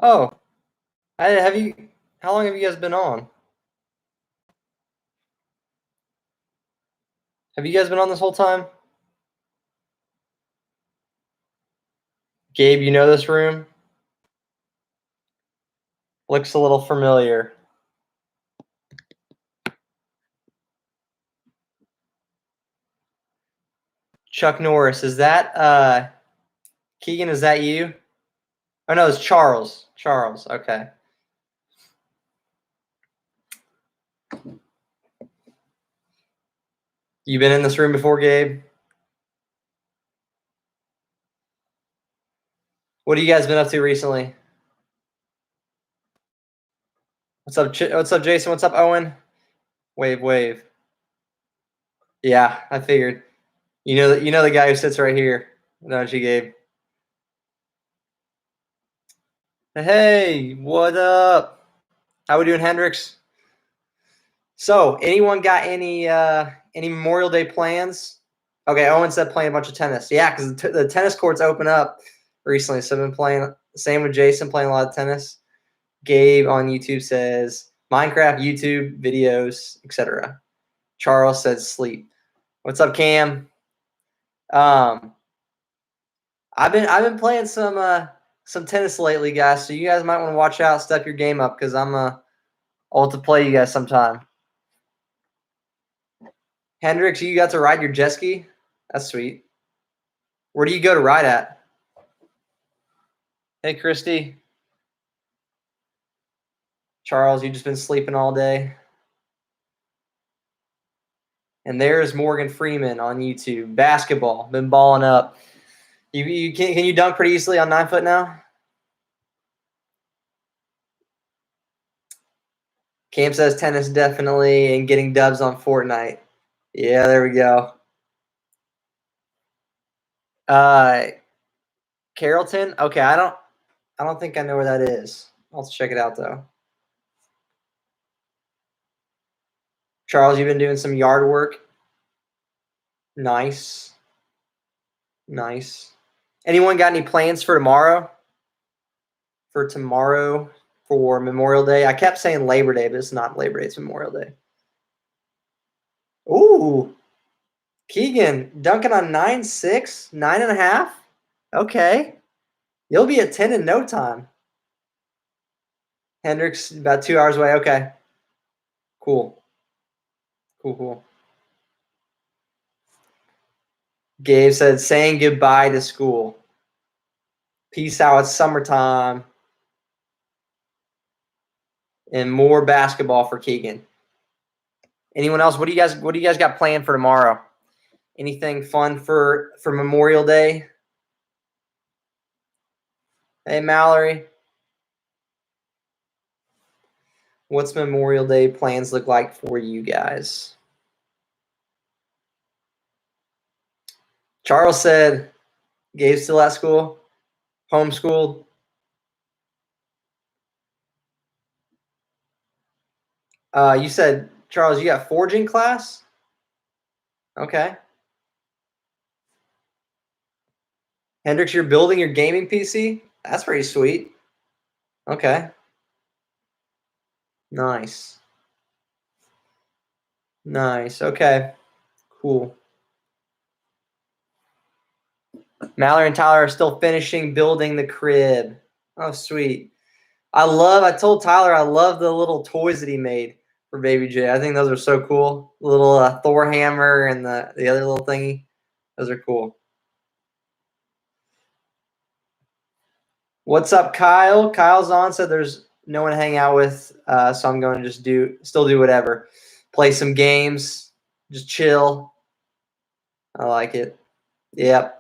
Oh, have you? How long have you guys been on? Have you guys been on this whole time? Gabe, you know this room? Looks a little familiar. Chuck Norris, is that Keegan? Is that you? Oh no, it's Charles. Charles, okay. You been in this room before, Gabe? What have you guys been up to recently? What's up? What's up, Jason? What's up, Owen? Wave, wave. Yeah, I figured. You know the guy who sits right here, don't you, Gabe? Hey, what up? How we doing, Hendrix? So, anyone got any Memorial Day plans? Okay, Owen said playing a bunch of tennis. Yeah, because the tennis courts open up recently, so I've been playing. Same with Jason, playing a lot of tennis. Gabe on YouTube says Minecraft, YouTube videos, etc. Charles says sleep. What's up, Cam? Um, I've been playing some tennis lately, guys. So you guys might want to watch out, step your game up, because I'll have to play you guys sometime. Hendrix, you got to ride your jet ski? That's sweet. Where do you go to ride at? Hey, Christy. Charles, you just been sleeping all day. And there's Morgan Freeman on YouTube. Basketball, been balling up. You can you dunk pretty easily on 9 foot now? Cam says tennis definitely, and getting dubs on Fortnite. Yeah, there we go. Carrollton. Okay, I don't think I know where that is. I'll check it out though. Charles, you've been doing some yard work. Nice. Nice. Anyone got any plans for tomorrow? For tomorrow for Memorial Day? I kept saying Labor Day, but it's not Labor Day, it's Memorial Day. Ooh. Keegan, dunking on 9.6, 9.5. Okay. You'll be at 10 in no time. Hendrix, about 2 hours away. Okay. Cool. Cool. Gabe said, saying goodbye to school. Peace out. It's summertime. And more basketball for Keegan. Anyone else? What do you guys got planned for tomorrow? Anything fun for Memorial Day? Hey, Mallory. What's Memorial Day plans look like for you guys? Charles said, Gabe's still at school, homeschooled. You said, Charles, you got forging class? Okay. Hendrix, you're building your gaming PC? That's pretty sweet. Okay. Nice. Okay. Cool. Mallory and Tyler are still finishing building the crib. Oh, sweet. I told Tyler I love the little toys that he made for Baby J. I think those are so cool. The little Thor hammer and the other little thingy. Those are cool. What's up, Kyle? Kyle's on, said there's no one to hang out with, so I'm going to just still do whatever. Play some games, just chill. I like it. Yep.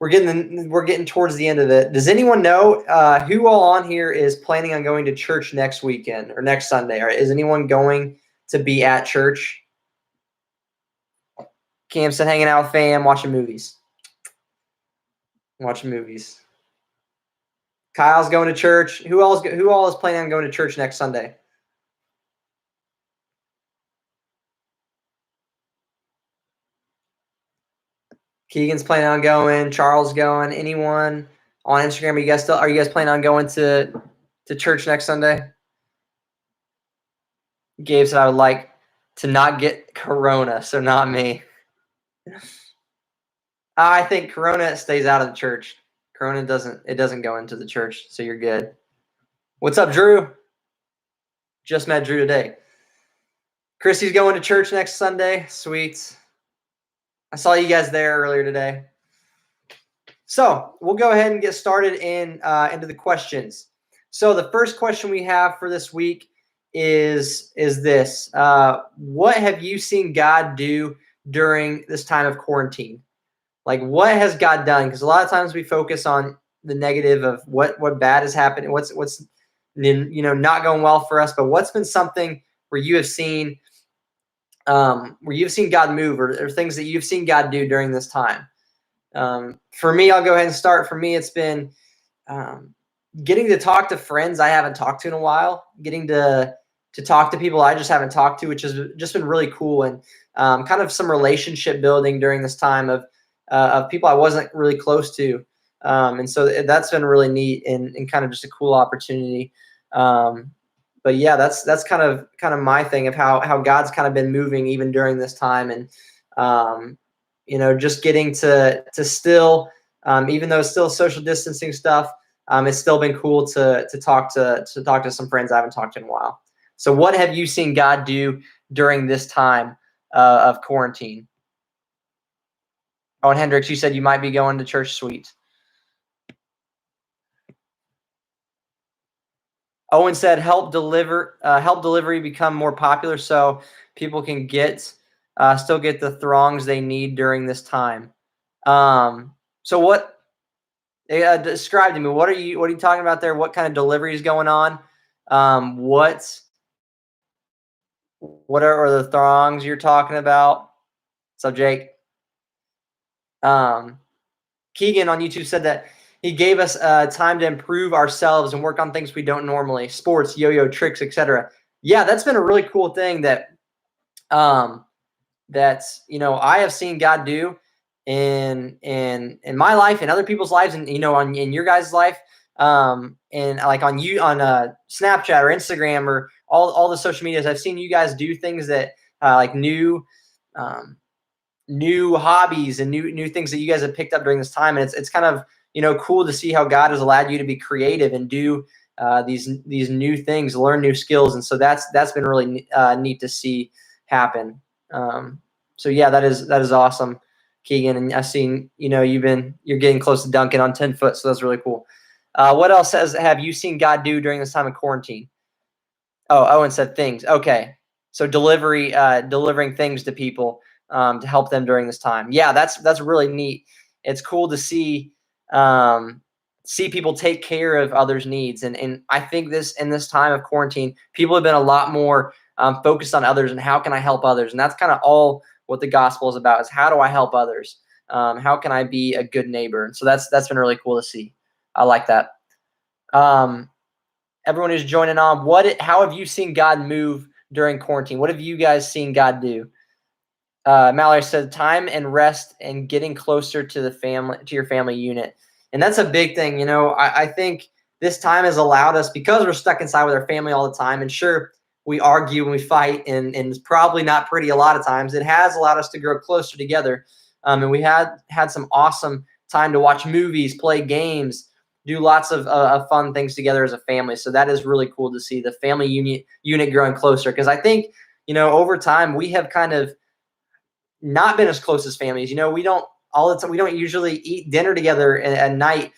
We're getting towards the end of it. Does anyone know who all on here is planning on going to church next weekend or next Sunday? Or is anyone going to be at church? Cam said hanging out with fam, watching movies. Kyle's going to church. Who all is planning on going to church next Sunday? Keegan's planning on going. Charles going. Anyone on Instagram. Are you guys planning on going to church next Sunday? Gabe said I would like to not get corona, so not me. I think corona stays out of the church. Corona doesn't go into the church, so you're good. What's up, Drew? Just met Drew today. Christy's going to church next Sunday. Sweet. I saw you guys there earlier today. So we'll go ahead and get started into the questions. So the first question we have for this week is this. What have you seen God do during this time of quarantine? Like, what has God done? Because a lot of times we focus on the negative of what bad has happened and what's not going well for us. But what's been something where you have seen God move or things that you've seen God do during this time? For me, I'll go ahead and start. For me, it's been getting to talk to friends I haven't talked to in a while, getting to talk to people I just haven't talked to, which has just been really cool, and kind of some relationship building during this time of people I wasn't really close to. And so that's been really neat and kind of just a cool opportunity. But yeah, that's kind of my thing of how God's kind of been moving even during this time. And, just getting to still, even though it's still social distancing stuff, it's still been cool to talk to some friends I haven't talked to in a while. So what have you seen God do during this time of quarantine? Oh, and Hendrix, you said you might be going to church. Sweet. Owen said, help delivery become more popular so people can still get the throngs they need during this time. So what? Describe to me. What are you talking about there? What kind of delivery is going on? What are the throngs you're talking about? What's up, Jake? Keegan on YouTube said that he gave us time to improve ourselves and work on things we don't normally, sports, yo-yo tricks, etc. Yeah, that's been a really cool thing that I have seen God do in my life and other people's lives, and in your guys' life, and like on Snapchat or Instagram or all the social medias. I've seen you guys do things that like new hobbies and new things that you guys have picked up during this time, and it's kind of cool to see how God has allowed you to be creative and do these new things, learn new skills, and so that's been really neat to see happen. So yeah, that is awesome, Keegan. And I've seen you're getting close to dunking on 10 foot, so that's really cool. What else have you seen God do during this time of quarantine? Oh, Owen said things. Okay, so delivering things to people to help them during this time. Yeah, that's really neat. It's cool to see people take care of others' needs, and I think in this time of quarantine, people have been a lot more focused on others and how can I help others, and that's kind of all what the gospel is about: is how do I help others? How can I be a good neighbor? And so that's been really cool to see. I like that. Everyone who's joining on, how have you seen God move during quarantine? What have you guys seen God do? Mallory said, time and rest and getting closer to your family unit. And that's a big thing. I think this time has allowed us, because we're stuck inside with our family all the time, and sure, we argue and we fight, and it's probably not pretty a lot of times. It has allowed us to grow closer together. And we had some awesome time to watch movies, play games, do lots of fun things together as a family. So that is really cool to see the family unit growing closer. Because I think, over time we have kind of not been as close as families. We don't all the time. We don't usually eat dinner together at night.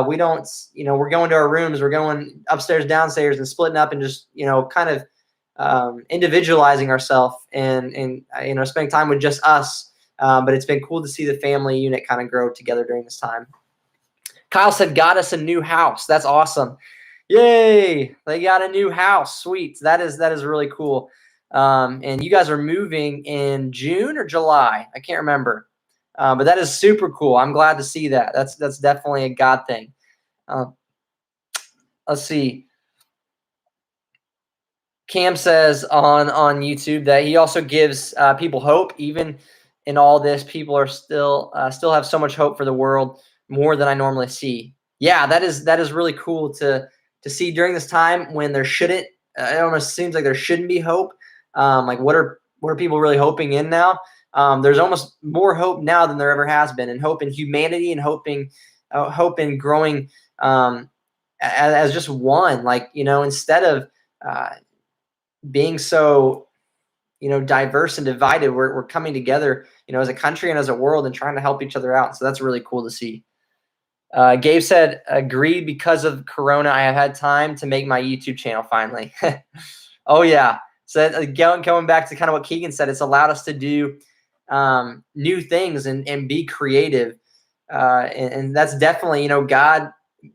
We don't, we're going to our rooms, we're going upstairs, downstairs, and splitting up and just, kind of individualizing ourselves and spending time with just us. But it's been cool to see the family unit kind of grow together during this time. Kyle said, got us a new house. That's awesome. Yay. They got a new house. Sweet. That is really cool. And you guys are moving in June or July. I can't remember. But that is super cool. I'm glad to see that. That's definitely a God thing. Let's see. Cam says on YouTube that he also gives people hope. Even in all this, people are still have so much hope for the world, more than I normally see. Yeah, that is really cool to see during this time when there shouldn't. It almost seems like there shouldn't be hope. Like what are people really hoping in now? There's almost more hope now than there ever has been, and hope in humanity, and hope in growing as just one. Like, instead of uh, being so diverse and divided, we're coming together, as a country and as a world, and trying to help each other out. So that's really cool to see. Gabe said, "Agree, because of Corona, I have had time to make my YouTube channel finally." Oh yeah. So going back to kind of what Keegan said, it's allowed us to do new things and be creative. And that's definitely, God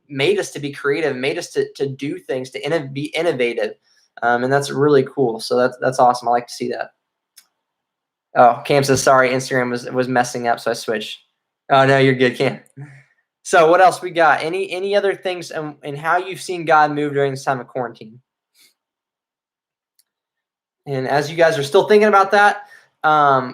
made us to be creative, made us to do things, to be innovative. And that's really cool. So that's awesome. I like to see that. Oh, Cam says, sorry, Instagram was messing up, so I switched. Oh no, you're good, Cam. So what else we got? Any other things and how you've seen God move during this time of quarantine? And as you guys are still thinking about that,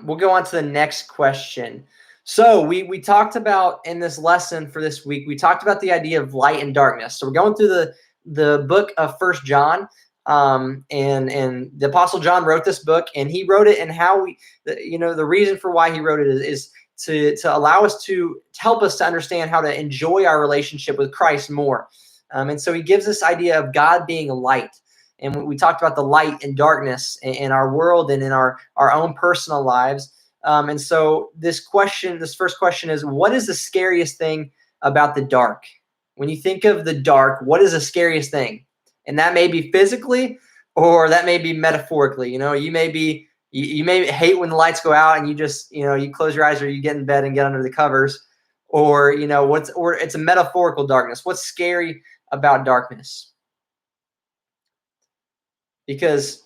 we'll go on to the next question. So we talked about, in this lesson for this week, we talked about the idea of light and darkness. So we're going through the book of First John, and the Apostle John wrote this book, and he wrote it, and the reason for why he wrote it is to allow us to help us to understand how to enjoy our relationship with Christ more. And so he gives this idea of God being light. And we talked about the light and darkness in our world and in our own personal lives. And so this first question is, what is the scariest thing about the dark? When you think of the dark, what is the scariest thing? And that may be physically, or that may be metaphorically. You may hate when the lights go out and you just, you close your eyes, or you get in bed and get under the covers, or it's a metaphorical darkness. What's scary about darkness? Because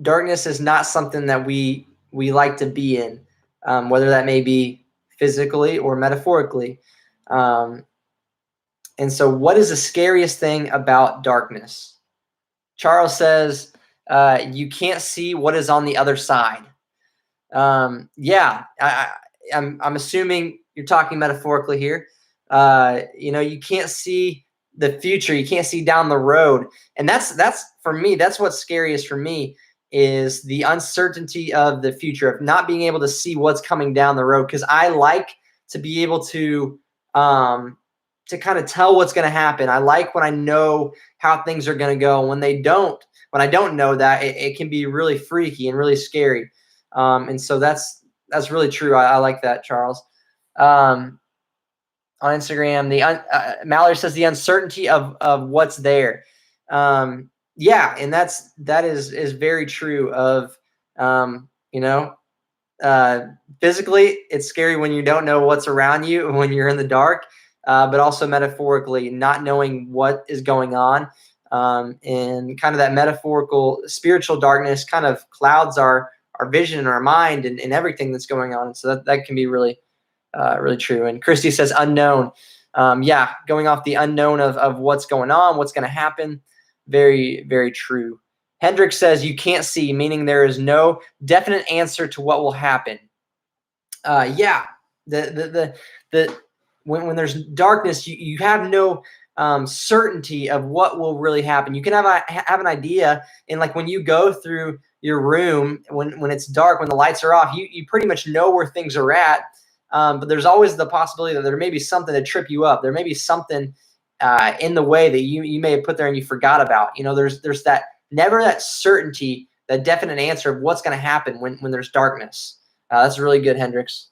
darkness is not something that we like to be in, whether that may be physically or metaphorically. And so what is the scariest thing about darkness? Charles says, you can't see what is on the other side. Yeah, I'm assuming you're talking metaphorically here. You can't see the future. You can't see down the road. And that's for me, that's what's scariest for me, is the uncertainty of the future, of not being able to see what's coming down the road. Because I like to be able to kind of tell what's going to happen. I like when I know how things are going to go. When I don't know that, it can be really freaky and really scary. And so that's really true. I like that, Charles. On Instagram, Mallory says the uncertainty of what's there. Yeah, and that is very true. Of physically, it's scary when you don't know what's around you when you're in the dark, but also metaphorically, not knowing what is going on, and kind of that metaphorical spiritual darkness kind of clouds our vision and our mind and everything that's going on. So that can be really really true. And Christy says unknown. Yeah, going off the unknown of what's going on, what's going to happen. Very, very true. Hendrik says you can't see, meaning there is no definite answer to what will happen. Yeah, when there's darkness, you have no certainty of what will really happen. You can have an idea, and like when you go through your room when it's dark, when the lights are off, you pretty much know where things are at. But there's always the possibility that there may be something to trip you up. There may be something in the way that you may have put there and you forgot about. There's that certainty, that definite answer of what's going to happen when there's darkness. That's really good, Hendricks.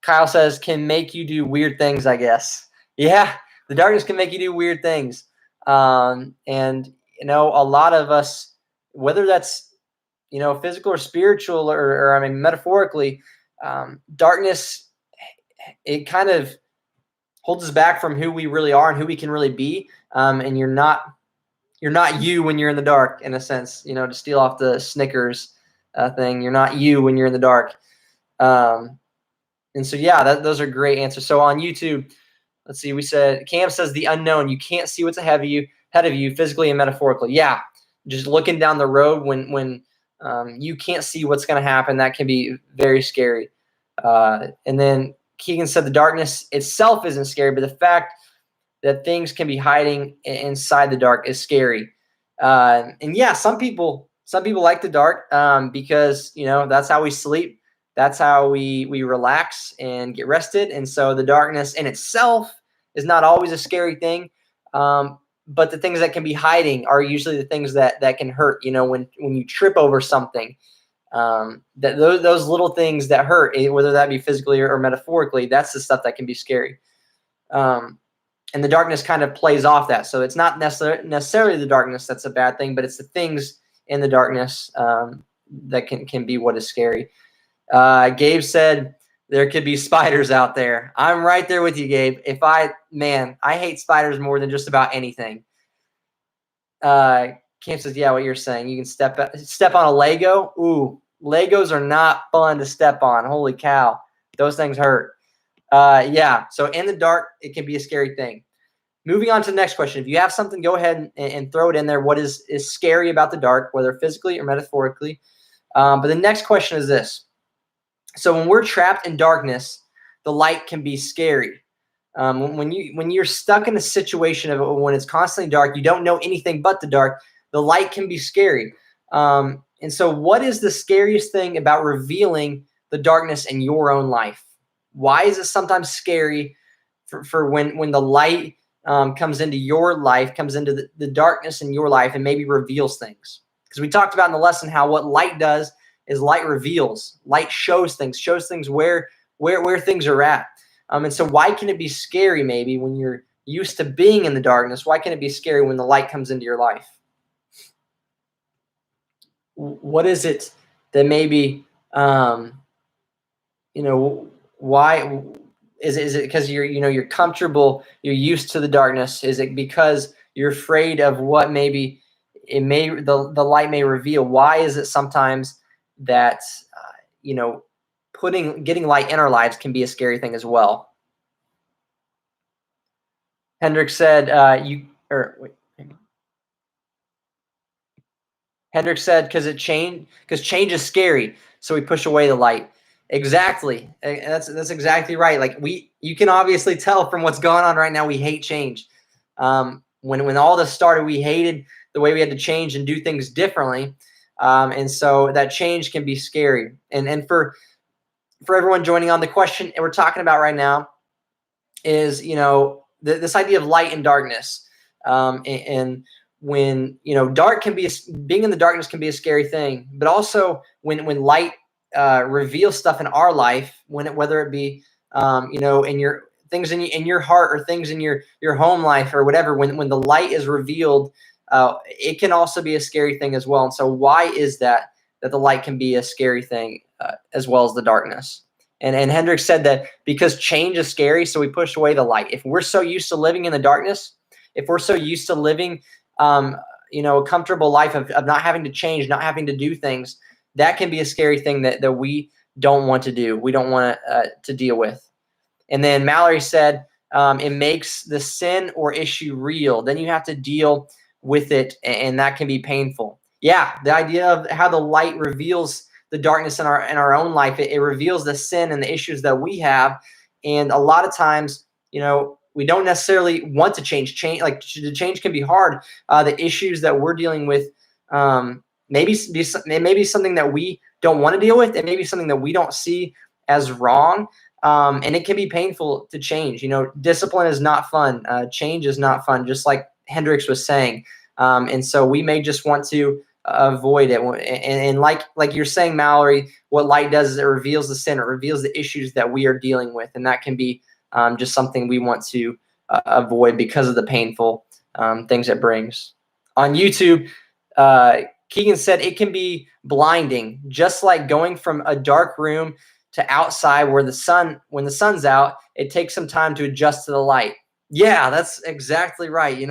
Kyle says, can make you do weird things, I guess. Yeah, the darkness can make you do weird things. And, a lot of us, whether that's, physical or spiritual or metaphorically, darkness, it kind of holds us back from who we really are and who we can really be. And you're not you when you're in the dark, in a sense, to steal off the Snickers thing. You're not you when you're in the dark. And so, yeah, those are great answers. So on YouTube, let's see, we said, Cam says the unknown. You can't see what's ahead of you physically and metaphorically. Yeah, just looking down the road when you can't see what's going to happen, that can be very scary. And then Keegan said the darkness itself isn't scary, but the fact that things can be hiding inside the dark is scary. And yeah, some people like the dark because that's how we sleep. That's how we relax and get rested. And so the darkness in itself is not always a scary thing. But the things that can be hiding are usually the things that can hurt. When you trip over something, that those little things that hurt, whether that be physically or metaphorically, that's the stuff that can be scary. And the darkness kind of plays off that. So it's not necessarily the darkness that's a bad thing, but it's the things in the darkness that can be what is scary. Gabe said there could be spiders out there. I'm right there with you, Gabe. I hate spiders more than just about anything. Cam says, yeah, what you're saying. You can step on a Lego. Ooh, Legos are not fun to step on. Holy cow. Those things hurt. Yeah, so in the dark, it can be a scary thing. Moving on to the next question. If you have something, go ahead and throw it in there. What is scary about the dark, whether physically or metaphorically? But the next question is this. So when we're trapped in darkness, the light can be scary. When you're stuck in a situation of when it's constantly dark, you don't know anything but the dark, the light can be scary. And so what is the scariest thing about revealing the darkness in your own life? Why is it sometimes scary for when the light comes into your life, comes into the darkness in your life and maybe reveals things? Because we talked about in the lesson how what light does is light reveals. Light shows things where things are at. And so why can it be scary maybe when you're used to being in the darkness? Why can it be scary when the light comes into your life? What is it that maybe, why is it because you're comfortable, you're used to the darkness? Is it because you're afraid of what maybe the light may reveal? Why is it sometimes that, getting light in our lives can be a scary thing as well? Hendrik said, Hendrik said, because change is scary, so we push away the light. Exactly. That's exactly right. Like you can obviously tell from what's going on right now, we hate change. When all this started, we hated the way we had to change and do things differently. And so that change can be scary. And for everyone joining on, the question we're talking about right now is, this idea of light and darkness. And when, being in the darkness can be a scary thing, but also when light reveals stuff in our life, whether it be, in your things in your heart or things in your home life or whatever, when the light is revealed, it can also be a scary thing as well. And so why is that the light can be a scary thing as well as the darkness? And Hendrik said that because change is scary, so we push away the light. If we're so used to living in the darkness, if we're so used to living, a comfortable life of not having to change, not having to do things, that can be a scary thing that we don't want to do. We don't want to deal with. And then Mallory said, it makes the sin or issue real. Then you have to deal with it, and that can be painful. Yeah, the idea of how the light reveals the darkness in our own life, it reveals the sin and the issues that we have. And a lot of times, we don't necessarily want to change. Like the change can be hard. The issues that we're dealing with, maybe something that we don't want to deal with. It may be something that we don't see as wrong. And it can be painful to change. Discipline is not fun. Change is not fun, just like Hendricks was saying. And so we may just want to avoid it. And like you're saying, Mallory, what light does is it reveals the sin. It reveals the issues that we are dealing with. And that can be just something we want to avoid because of the painful things it brings. On YouTube, Keegan said it can be blinding, just like going from a dark room to outside when the sun's out, it takes some time to adjust to the light. Yeah, that's exactly right. It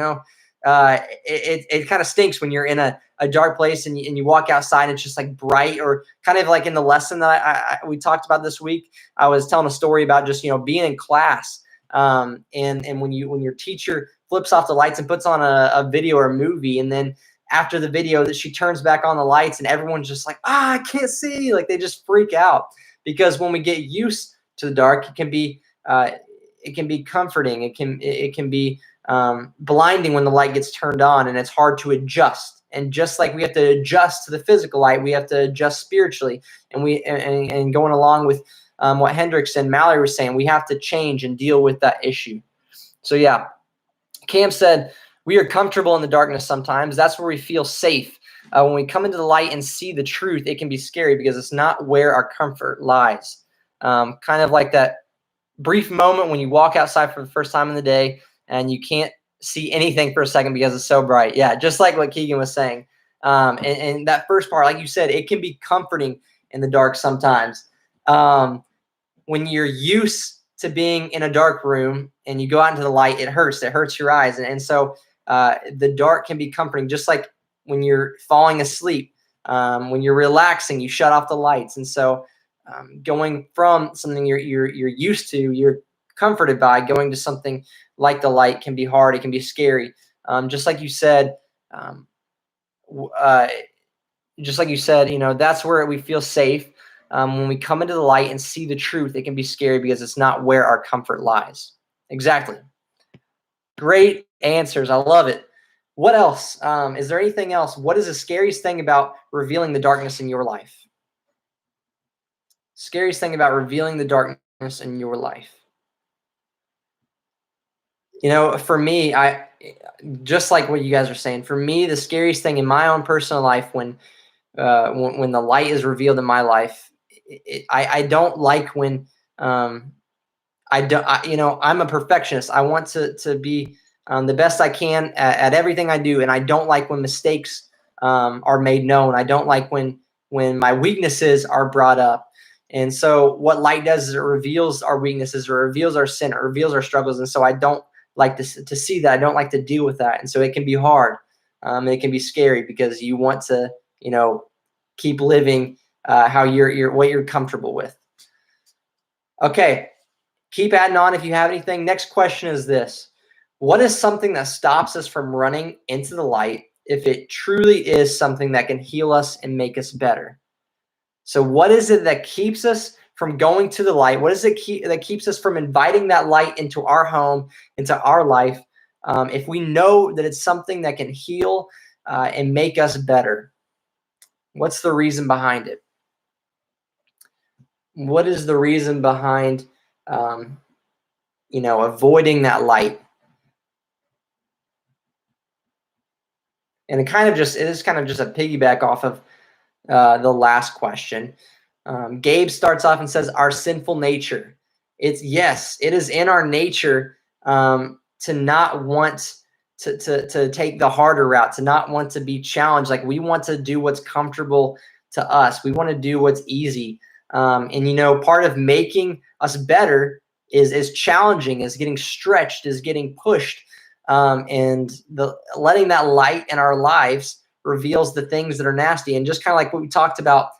kind of stinks when you're in a dark place and you walk outside and it's just like bright, or kind of like in the lesson that we talked about this week. I was telling a story about just, being in class. And when your teacher flips off the lights and puts on a video or a movie, and then after the video that she turns back on the lights and everyone's just like, I can't see, like they just freak out. Because when we get used to the dark, it can be comforting. It can be blinding when the light gets turned on, and it's hard to adjust. And just like we have to adjust to the physical light, we have to adjust spiritually. And going along with what Hendricks and Mallory were saying, we have to change and deal with that issue. So yeah, Cam said, we are comfortable in the darkness sometimes. That's where we feel safe. When we come into the light and see the truth, it can be scary because it's not where our comfort lies. Kind of like that brief moment when you walk outside for the first time in the day and you can't see anything for a second because it's so bright. Yeah, just like what Keegan was saying. And that first part, like you said, it can be comforting in the dark sometimes. When you're used to being in a dark room and you go out into the light, it hurts. It hurts your eyes. And so the dark can be comforting, just like when you're falling asleep, when you're relaxing, you shut off the lights. And so going from something you're used to, you're comforted by, going to something like the light can be hard. It can be scary. Just like you said, that's where we feel safe. When we come into the light and see the truth, it can be scary because it's not where our comfort lies. Exactly. Great answers. I love it. What else? Is there anything else? What is the scariest thing about revealing the darkness in your life? Scariest thing about revealing the darkness in your life. For me, I just like what you guys are saying. For me, the scariest thing in my own personal life when the light is revealed in my life, I don't like when I'm a perfectionist. I want to be the best I can at everything I do, and I don't like when mistakes are made known. I don't like when my weaknesses are brought up. And so what light does is it reveals our weaknesses, or reveals our sin, or reveals our struggles. And so I don't like to see that. I don't like to deal with that. And so it can be hard. It can be scary because you want to, keep living how what you're comfortable with. Okay. Keep adding on if you have anything. Next question is this. What is something that stops us from running into the light if it truly is something that can heal us and make us better? So what is it that keeps us from going to the light? What is it that keeps us from inviting that light into our home, into our life, if we know that it's something that can heal and make us better? What's the reason behind it? What is the reason behind avoiding that light? And it is kind of just a piggyback off of the last question. Gabe starts off and says, our sinful nature. It is in our nature to not want to take the harder route, to not want to be challenged. Like, we want to do what's comfortable to us. We want to do what's easy. And part of making us better is challenging, is getting stretched, is getting pushed. And letting that light in our lives reveals the things that are nasty. And just kind of like what we talked about,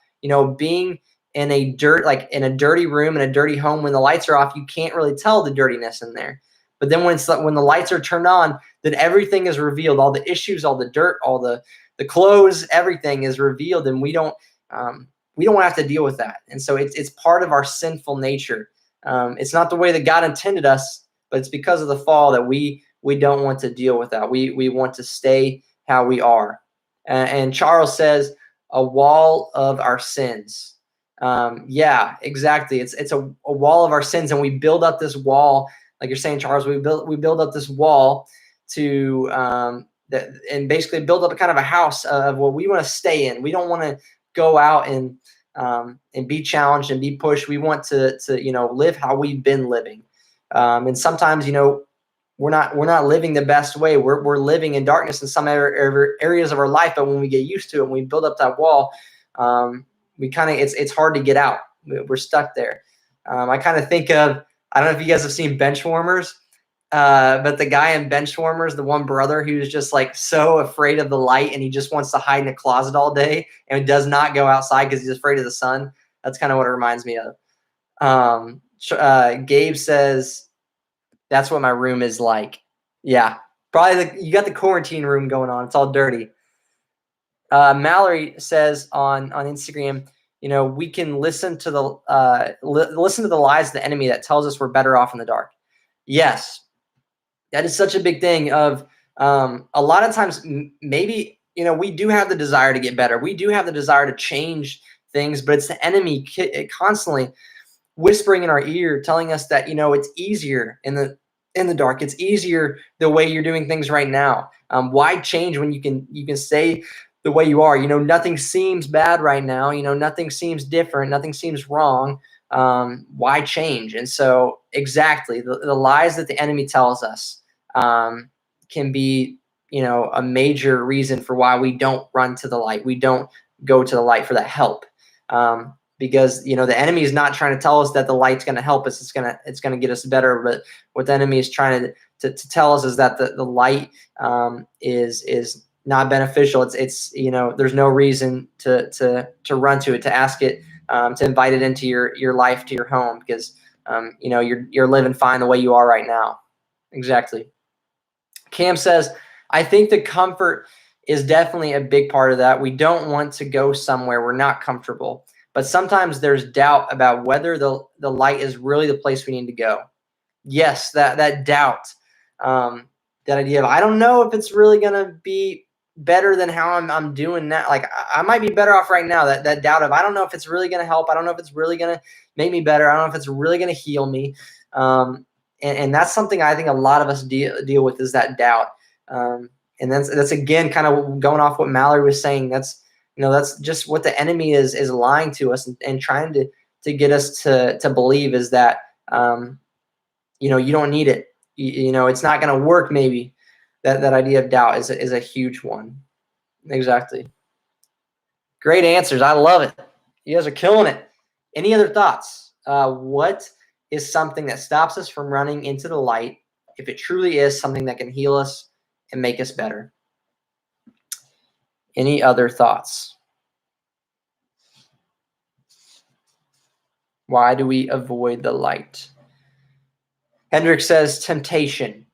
being in a dirty room, in a dirty home, when the lights are off, you can't really tell the dirtiness in there. But then when the lights are turned on, then everything is revealed. All the issues, all the dirt, all the clothes, everything is revealed, and we don't have to deal with that. And so it's part of our sinful nature. It's not the way that God intended us, but it's because of the fall that we don't want to deal with that. We want to stay how we are. And Charles says, a wall of our sins. Yeah, exactly. It's a wall of our sins, and we build up this wall, like you're saying, Charles. We build up this wall to and basically build up a kind of a house of what we want to stay in. We don't want to go out and be challenged and be pushed. We want to live how we've been living. And sometimes we're not living the best way. We're living in darkness in some areas of our life, but when we get used to it, when we build up that wall, it's hard to get out. We're stuck there. I kind of think of, I don't know if you guys have seen Benchwarmers, but the guy in Benchwarmers, the one brother who's just like so afraid of the light, and he just wants to hide in a closet all day and does not go outside because he's afraid of the sun. That's kind of what it reminds me of. Gabe says, that's what my room is like. Yeah, probably you got the quarantine room going on. It's all dirty. Mallory says on Instagram, we can listen to the lies of the enemy that tells us we're better off in the dark. Yes, That is such a big thing of a lot of times maybe we do have the desire to get better. We do have the desire to change things, but it's the enemy constantly whispering in our ear, telling us that it's easier in the dark. It's easier the way you're doing things right now. Why change when you can stay the way you are? Nothing seems bad right now. Nothing seems different. Nothing seems wrong. Why change? And so exactly the lies that the enemy tells us can be a major reason for why we don't run to the light. We don't go to the light for that help. Because the enemy is not trying to tell us that the light's going to help us. It's going to get us better. But what the enemy is trying to tell us is that the light is not beneficial. It's there's no reason to run to it, to ask it, to invite it into your life, to your home, because you're living fine the way you are right now. Exactly. Cam says, I think the comfort is definitely a big part of that. We don't want to go somewhere we're not comfortable. But sometimes there's doubt about whether the light is really the place we need to go. Yes, that doubt, that idea of I don't know if it's really gonna be better than how I'm doing now. Like I might be better off right now. That doubt of I don't know if it's really gonna help. I don't know if it's really gonna make me better. I don't know if it's really gonna heal me. And that's something I think a lot of us deal with, is that doubt. And that's again kind of going off what Mallory was saying. That's just what the enemy is lying to us and trying to get us to believe, is that you don't need it. It's not going to work. Maybe that idea of doubt is a huge one. Exactly. Great answers. I love it. You guys are killing it. Any other thoughts? What is something that stops us from running into the light, if it truly is something that can heal us and make us better? Any other thoughts? Why do we avoid the light? Hendrik says temptation.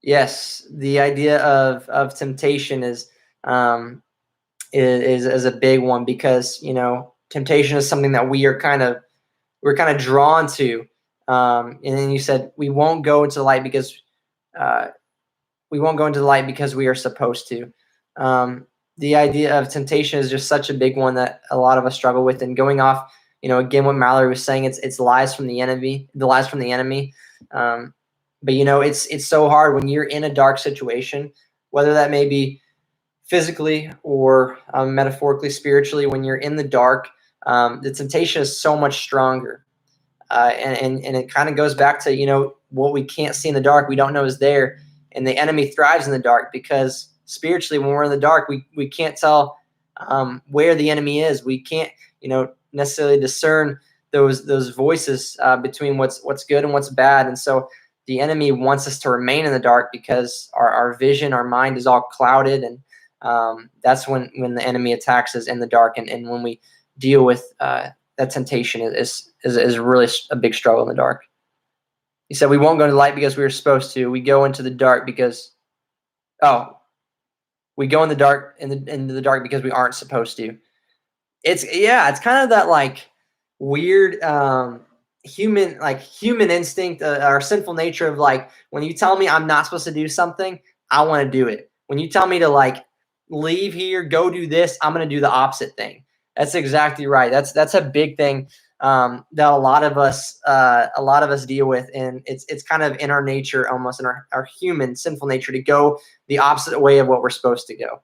Yes, the idea of temptation is a big one, because temptation is something that we're kind of drawn to. And then you said we won't go into the light because we are supposed to. The idea of temptation is just such a big one that a lot of us struggle with. And going off, again, what Mallory was saying, it's lies from the enemy. But it's so hard when you're in a dark situation, whether that may be physically or metaphorically, spiritually. When you're in the dark, the temptation is so much stronger. And it kind of goes back to what we can't see in the dark, we don't know is there. And the enemy thrives in the dark, because spiritually, when we're in the dark, we can't tell where the enemy is. We can't necessarily discern those voices between what's good and what's bad. And so the enemy wants us to remain in the dark, because our vision, our mind is all clouded. And that's when the enemy attacks us in the dark. And when we deal with that temptation is really a big struggle in the dark. He said we won't go into the light because we were supposed to. We go into the dark because we go in the dark into the dark because we aren't supposed to. It's kind of that like weird human instinct, our sinful nature of like, when you tell me I'm not supposed to do something, I want to do it. When you tell me to like leave here, go do this, I'm going to do the opposite thing. That's exactly right. That's a big thing that a lot of us deal with, and it's kind of in our nature, almost in our human sinful nature, to go the opposite way of what we're supposed to go.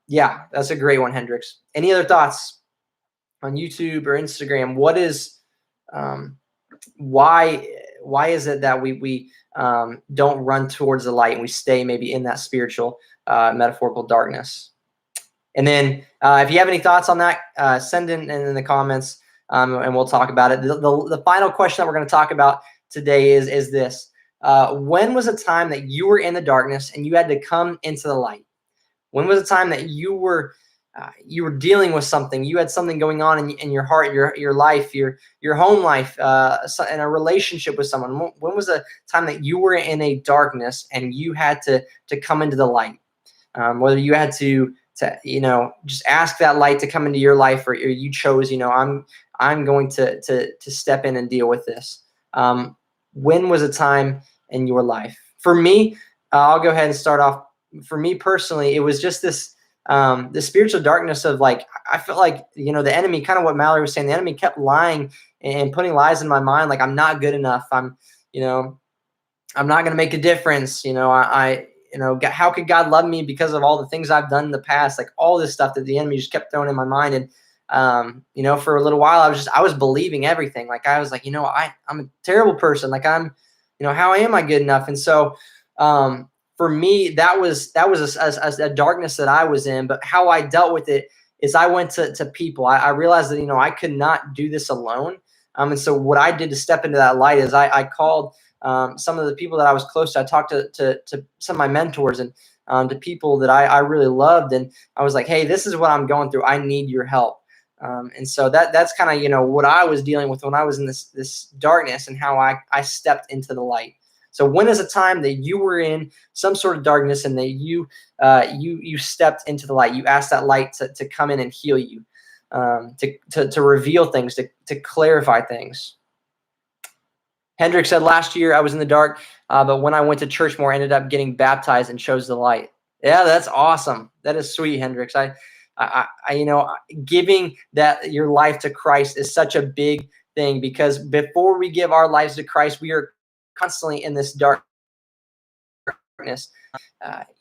Yeah, that's a great one, Hendricks. Any other thoughts on YouTube or Instagram? What is why is it that we don't run towards the light and we stay maybe in that spiritual metaphorical darkness? And then if you have any thoughts on that, send in the comments, and we'll talk about it. The final question that we're going to talk about today is this. When was a time that you were in the darkness and you had to come into the light? When was a time that you were dealing with something, you had something going on in your heart, your life, your home life, in a relationship with someone? When was a time that you were in a darkness and you had to come into the light? Whether you had to just ask that light to come into your life, or you chose, I'm going to step in and deal with this. When was a time in your life? For me, I'll go ahead and start off. For me personally, it was just this spiritual darkness of like, I felt like, the enemy, kind of what Mallory was saying, the enemy kept lying and putting lies in my mind. Like, I'm not good enough. You know, I'm not going to make a difference. How could God love me because of all the things I've done in the past? Like all this stuff that the enemy just kept throwing in my mind. And, for a little while, I was believing everything. Like I was like, I'm a terrible person. Like how am I good enough? And so, for me, that was a darkness that I was in. But how I dealt with it is I went to people. I realized that, I could not do this alone. And so what I did to step into that light is I called some of the people that I was close to. I talked to some of my mentors and to people that I really loved. And I was like, hey, this is what I'm going through. I need your help. And so that's kind of, what I was dealing with when I was in this darkness and how I stepped into the light. So when is a time that you were in some sort of darkness and that you stepped into the light? You asked that light to come in and heal you, to reveal things, to clarify things. Hendrick said, last year I was in the dark, but when I went to church more, I ended up getting baptized and chose the light. Yeah, that's awesome. That is sweet, Hendricks. Giving that your life to Christ is such a big thing, because before we give our lives to Christ, we are constantly in this darkness.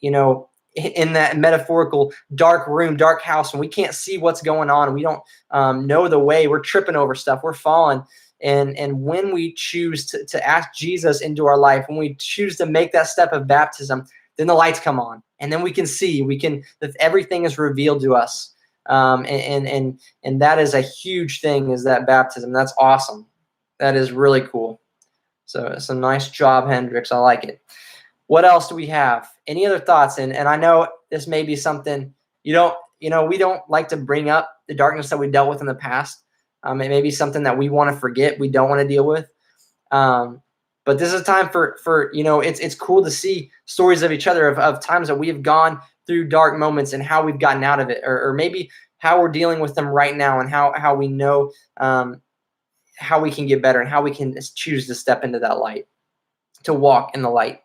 In that metaphorical dark room, dark house, and we can't see what's going on. We don't know the way. We're tripping over stuff. We're falling. And when we choose to ask Jesus into our life, when we choose to make that step of baptism, then the lights come on, and then we can see. That everything is revealed to us, and that is a huge thing. Is that baptism? That's awesome. That is really cool. So it's a nice job, Hendricks. I like it. What else do we have? Any other thoughts? And I know this may be something we don't like to bring up the darkness that we dealt with in the past. It may be something that we want to forget, we don't want to deal with. But this is a time for it's cool to see stories of each other of times that we have gone through dark moments and how we've gotten out of it, or maybe how we're dealing with them right now, and how we know how we can get better and how we can choose to step into that light, to walk in the light.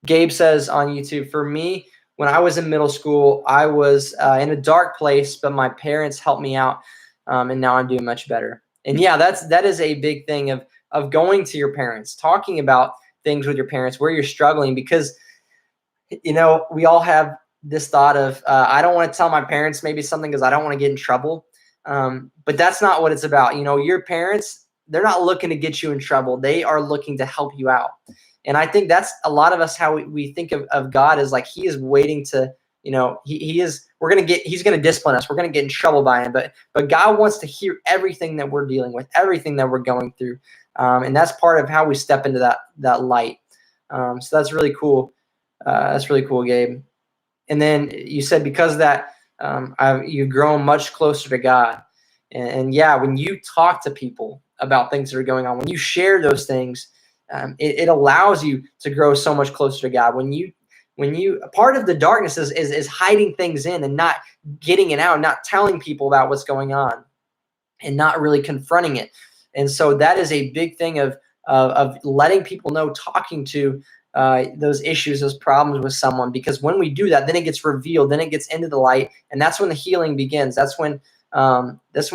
Gabe says on YouTube, for me, when I was in middle school, I was in a dark place, but my parents helped me out, and now I'm doing much better. And yeah, that is a big thing of going to your parents, talking about things with your parents where you're struggling, because we all have this thought of I don't want to tell my parents maybe something because I don't want to get in trouble. But that's not what it's about. Your parents, they're not looking to get you in trouble. They are looking to help you out. And I think that's a lot of us, how we think of God, is like he is waiting to, he's going to discipline us. We're going to get in trouble by him. But God wants to hear everything that we're dealing with, everything that we're going through. And that's part of how we step into that light. So that's really cool. That's really cool, Gabe. And then you said because of that, you've grown much closer to God. And yeah, when you talk to people about things that are going on, when you share those things, it allows you to grow so much closer to God. When you part of the darkness is hiding things in and not getting it out, not telling people about what's going on, and not really confronting it. And so that is a big thing of letting people know, talking to those issues, those problems with someone, because when we do that, then it gets revealed, then it gets into the light, and that's when the healing begins. That's when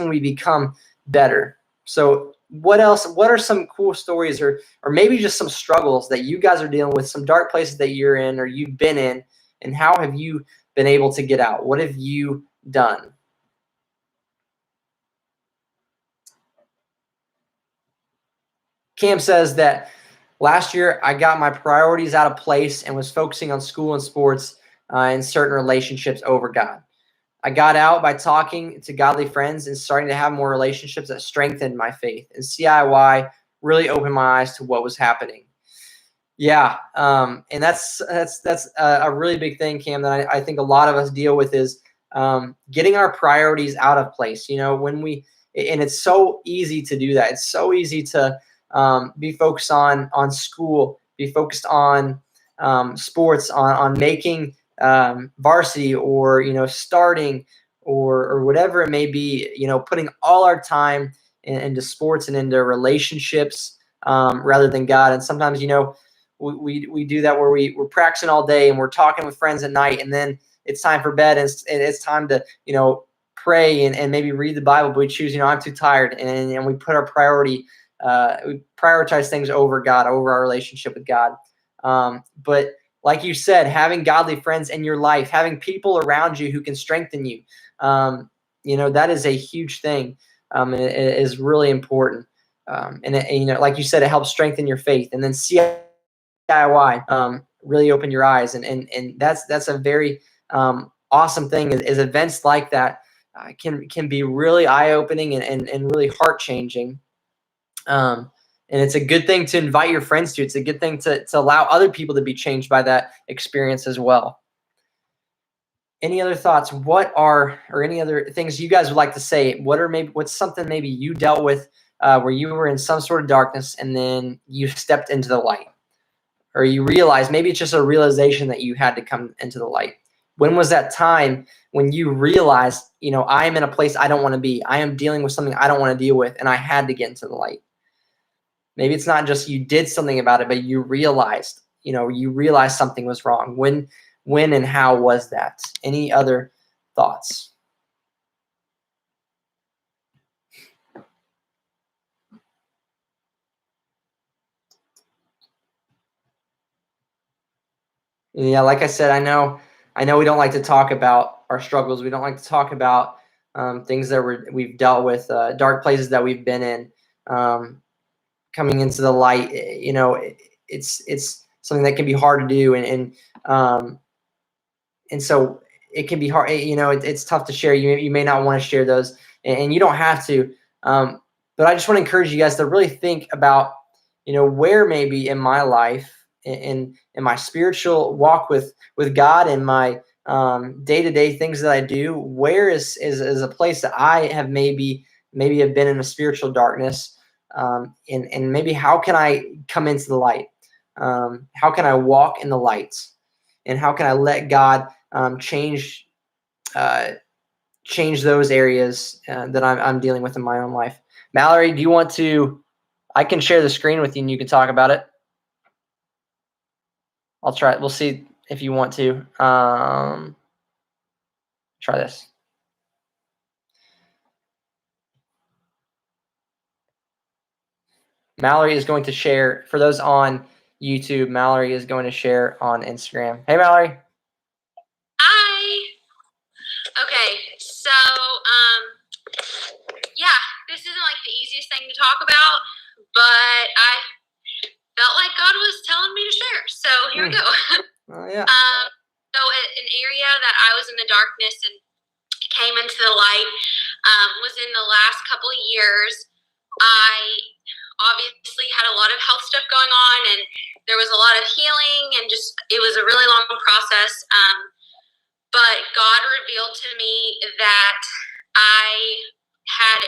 we become better. So what else? What are some cool stories, or maybe just some struggles that you guys are dealing with, some dark places that you're in or you've been in, and how have you been able to get out? What have you done? Cam says that last year I got my priorities out of place and was focusing on school and sports and certain relationships over God. I got out by talking to godly friends and starting to have more relationships that strengthened my faith. And CIY really opened my eyes to what was happening. Yeah, and that's a really big thing, Cam, that I think a lot of us deal with, is getting our priorities out of place. And it's so easy to do that. It's so easy to be focused on school, be focused on sports, on making varsity, or starting, or whatever it may be, putting all our time into sports and into relationships rather than God. And sometimes we do that where we're practicing all day and we're talking with friends at night, and then it's time for bed, and it's time to pray and maybe read the Bible, but we choose, I'm too tired, and we put our priority, we prioritize things over God, over our relationship with God. But like you said, having godly friends in your life, having people around you who can strengthen you, that is a huge thing. And it is really important. Like you said, it helps strengthen your faith. And then DIY really open your eyes, and that's a very awesome thing. Is events like that can be really eye-opening and really heart-changing. And it's a good thing to invite your friends to. It's a good thing to allow other people to be changed by that experience as well. Any other thoughts? Or any other things you guys would like to say? What's something maybe you dealt with where you were in some sort of darkness and then you stepped into the light? Or you realize, maybe it's just a realization that you had to come into the light. When was that time when you realized, I am in a place I don't want to be. I am dealing with something I don't want to deal with, and I had to get into the light. Maybe it's not just you did something about it, but you realized something was wrong. When and how was that? Any other thoughts? Yeah, like I said, I know we don't like to talk about our struggles. We don't like to talk about things that we've dealt with, dark places that we've been in. Coming into the light, it's something that can be hard to do, and so it can be hard. It's tough to share. You may not want to share those, and you don't have to. But I just want to encourage you guys to really think about, where maybe in my life, in my spiritual walk with God, and my day-to-day things that I do, where is a place that I have maybe have been in a spiritual darkness, and maybe how can I come into the light? How can I walk in the light? And how can I let God change those areas that I'm dealing with in my own life? Mallory, do you want to? I can share the screen with you, and you can talk about it. I'll try it. We'll see if you want to. Try this. Mallory is going to share, for those on YouTube, Mallory is going to share on Instagram. Hey, Mallory. Hi. Okay, so, yeah, this isn't like the easiest thing to talk about, but I felt like God was telling me to share, so here we go. Oh, yeah. So an area that I was in the darkness and came into the light was in the last couple of years. I obviously had a lot of health stuff going on, and there was a lot of healing, and just it was a really long process. But God revealed to me that I had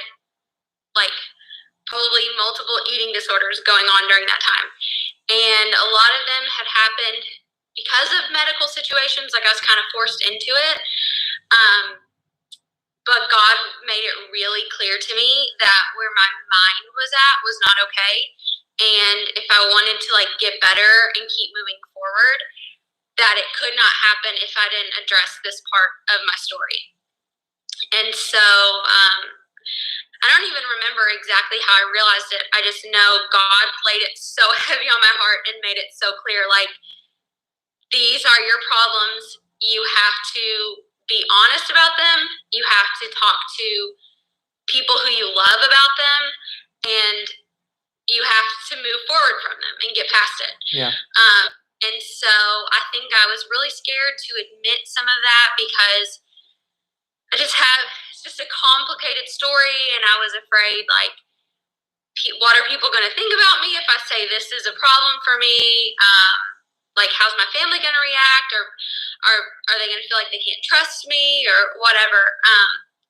like probably multiple eating disorders going on during that time. And a lot of them had happened because of medical situations, like I was kind of forced into it. But God made it really clear to me that where my mind was at was not okay. And if I wanted to get better and keep moving forward, that it could not happen if I didn't address this part of my story. And so I don't even remember exactly how I realized it. I just know God laid it so heavy on my heart and made it so clear, these are your problems. You have to be honest about them. You have to talk to people who you love about them, and you have to move forward from them and get past it. Yeah. And so I think I was really scared to admit some of that because it's just a complicated story, and I was afraid, what are people going to think about me if I say this is a problem for me? How's my family going to react, or are they going to feel like they can't trust me, or whatever?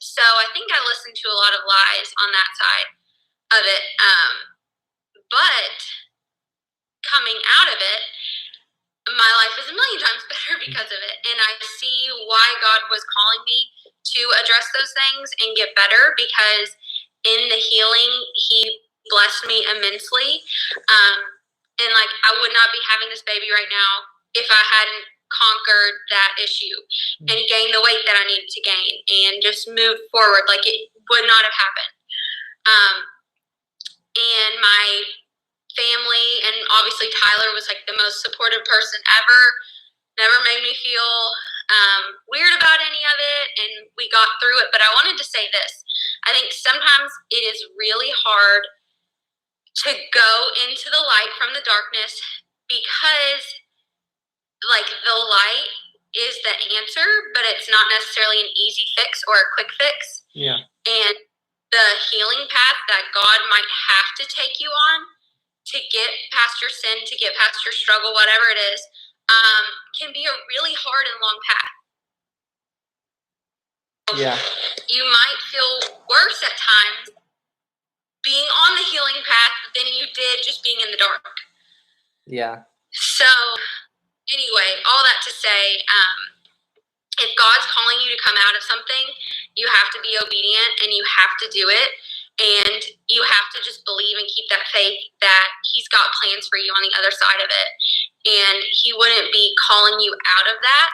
So I think I listened to a lot of lies on that side of it. But coming out of it, my life is a million times better because of it. And I see why God was calling me to address those things and get better, because in the healing, He blessed me immensely. And like, I would not be having this baby right now if I hadn't conquered that issue and gained the weight that I needed to gain and just moved forward. Like, it would not have happened. And my family, and obviously Tyler was like the most supportive person ever, never made me feel weird about any of it, and we got through it. But I wanted to say this. I think sometimes it is really hard to go into the light from the darkness, because like the light is the answer, but it's not necessarily an easy fix or a quick fix. Yeah. And the healing path that God might have to take you on to get past your sin, to get past your struggle, whatever it is, can be a really hard and long path. Yeah. You might feel worse at times being on the healing path than you did just being in the dark. Yeah. So anyway, all that to say, if God's calling you to come out of something, you have to be obedient and you have to do it. And you have to just believe and keep that faith that He's got plans for you on the other side of it. And He wouldn't be calling you out of that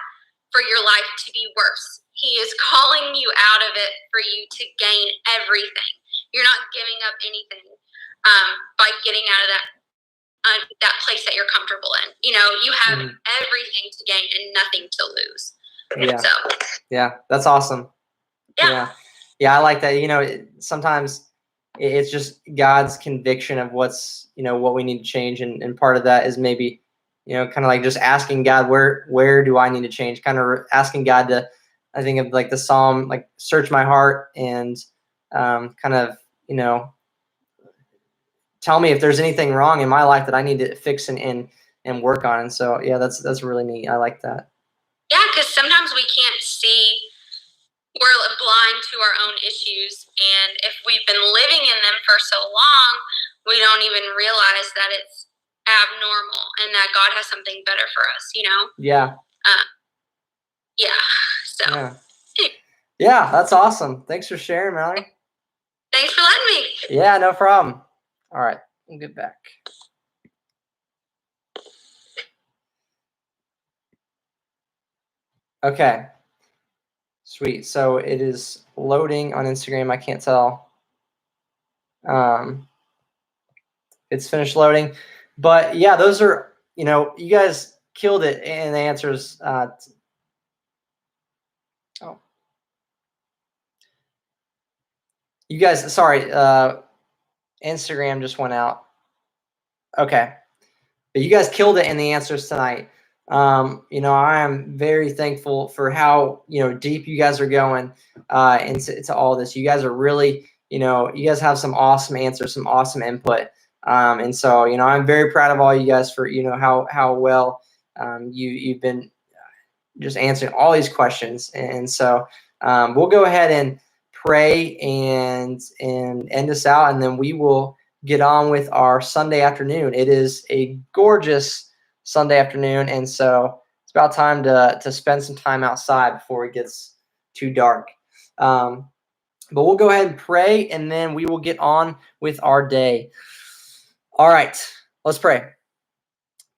for your life to be worse. He is calling you out of it for you to gain everything. You're not giving up anything by getting out of that place that you're comfortable in. You know, you have everything to gain and nothing to lose. Yeah. So, yeah, that's awesome. Yeah. Yeah, I like that. You know, sometimes it's just God's conviction of what's, you know, what we need to change. And part of that is maybe, you know, kind of like just asking God, where do I need to change? Kind of asking God to, I think of like the Psalm, like search my heart and kind of, you know, tell me if there's anything wrong in my life that I need to fix and work on. And so, yeah, that's really neat. I like that. Yeah, because sometimes we can't see, we're blind to our own issues. And if we've been living in them for so long, we don't even realize that it's abnormal and that God has something better for us, you know? Yeah. Yeah. So. Yeah, that's awesome. Thanks for sharing, Mallory. Thanks for letting me. Yeah, no problem. All right, we'll get back. Okay. Sweet. So it is loading on Instagram. I can't tell. It's finished loading. But yeah, those are, you know, you guys killed it in the answers. You guys, sorry, Instagram just went out. Okay. But you guys killed it in the answers tonight. You know, I am very thankful for how, you know, deep you guys are going into all this. You guys are really, you know, you guys have some awesome answers, some awesome input. And so, you know, I'm very proud of all you guys for, you know, how well you've been just answering all these questions. And so we'll go ahead and pray and end this out, and then we will get on with our Sunday afternoon. It is a gorgeous Sunday afternoon, and so it's about time to spend some time outside before it gets too dark. But we'll go ahead and pray, and then we will get on with our day. All right, let's pray.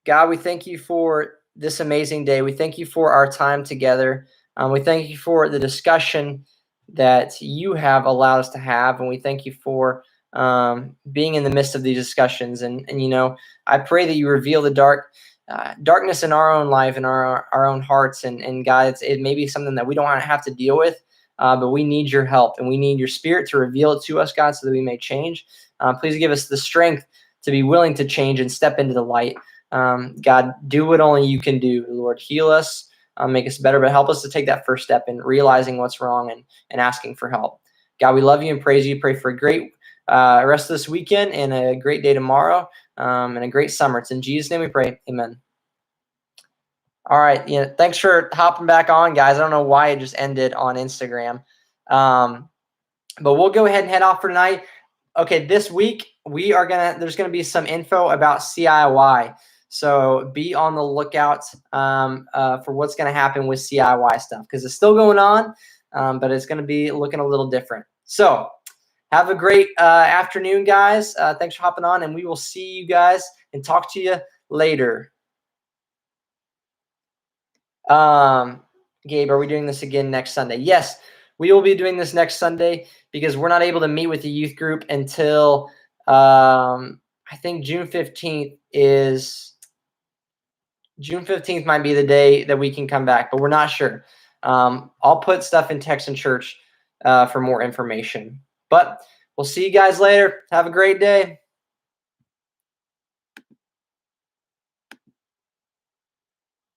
God, we thank you for this amazing day. We thank you for our time together. We thank you for the discussion that you have allowed us to have, and we thank you for being in the midst of these discussions. And you know, I pray that you reveal the darkness in our own life and our own hearts. And God, it may be something that we don't have to deal with, but we need your help, and we need your Spirit to reveal it to us, God, so that we may change. Please give us the strength to be willing to change and step into the light. God, do what only you can do. Lord, heal us. Make us better, but help us to take that first step in realizing what's wrong and asking for help. God, we love you and praise you. Pray for a great rest of this weekend and a great day tomorrow and a great summer. It's in Jesus' name we pray. Amen. All right. Yeah. Thanks for hopping back on, guys. I don't know why it just ended on Instagram. But we'll go ahead and head off for tonight. Okay. This week there's going to be some info about CIY. So be on the lookout for what's going to happen with CIY stuff, because it's still going on, but it's going to be looking a little different. So have a great afternoon, guys. Thanks for hopping on, and we will see you guys and talk to you later. Gabe, are we doing this again next Sunday? Yes, we will be doing this next Sunday because we're not able to meet with the youth group until I think June 15th might be the day that we can come back, but we're not sure. I'll put stuff in Texan Church for more information. But we'll see you guys later. Have a great day.